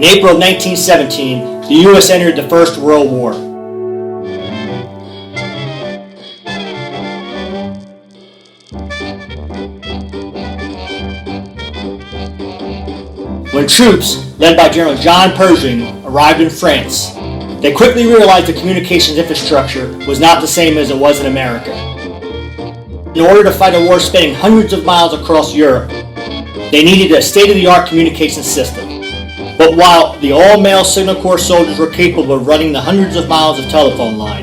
In April of 1917, the U.S. entered the First World War. When troops, led by General John Pershing, arrived in France, they quickly realized the communications infrastructure was not the same as it was in America. In order to fight a war spanning hundreds of miles across Europe, they needed a state-of-the-art communications system. But while the all-male Signal Corps soldiers were capable of running the hundreds of miles of telephone line,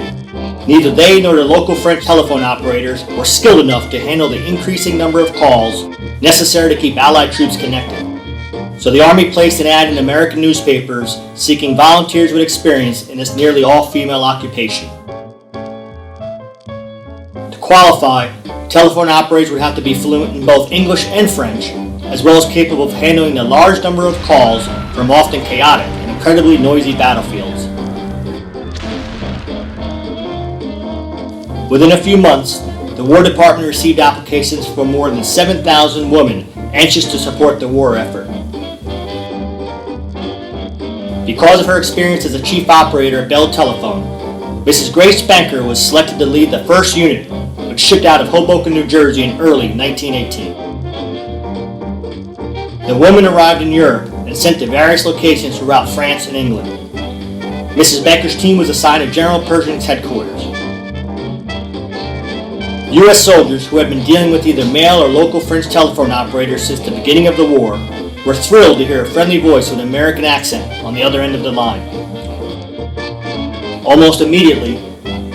neither they nor the local French telephone operators were skilled enough to handle the increasing number of calls necessary to keep Allied troops connected. So the Army placed an ad in American newspapers seeking volunteers with experience in this nearly all-female occupation. To qualify, telephone operators would have to be fluent in both English and French, as well as capable of handling a large number of calls from often chaotic and incredibly noisy battlefields. Within a few months, the War Department received applications from more than 7,000 women anxious to support the war effort. Because of her experience as a chief operator at Bell Telephone, Mrs. Grace Banker was selected to lead the first unit, which shipped out of Hoboken, New Jersey in early 1918. The women arrived in Europe and sent to various locations throughout France and England. Mrs. Banker's team was assigned to General Pershing's headquarters. U.S. soldiers who had been dealing with either male or local French telephone operators since the beginning of the war were thrilled to hear a friendly voice with an American accent on the other end of the line. Almost immediately,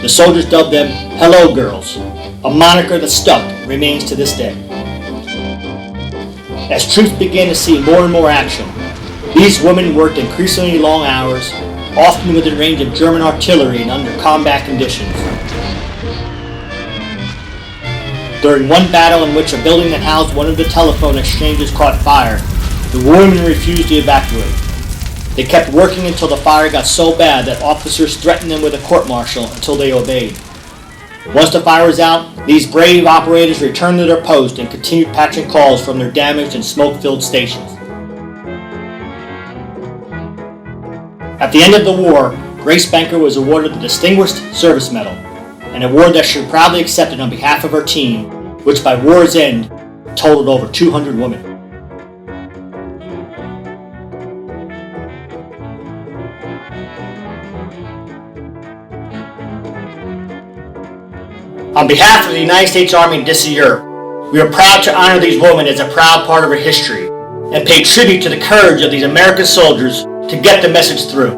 the soldiers dubbed them "Hello Girls," a moniker that stuck and remains to this day. As troops began to see more and more action, these women worked increasingly long hours, often within range of German artillery and under combat conditions. During one battle in which a building that housed one of the telephone exchanges caught fire, the women refused to evacuate. They kept working until the fire got so bad that officers threatened them with a court-martial until they obeyed. Once the fire was out, these brave operators returned to their post and continued patching calls from their damaged and smoke-filled stations. At the end of the war, Grace Banker was awarded the Distinguished Service Medal, an award that she proudly accepted on behalf of her team, which by war's end totaled over 200 women. On behalf of the United States Army and DISA Europe, we are proud to honor these women as a proud part of our history and pay tribute to the courage of these American soldiers to get the message through.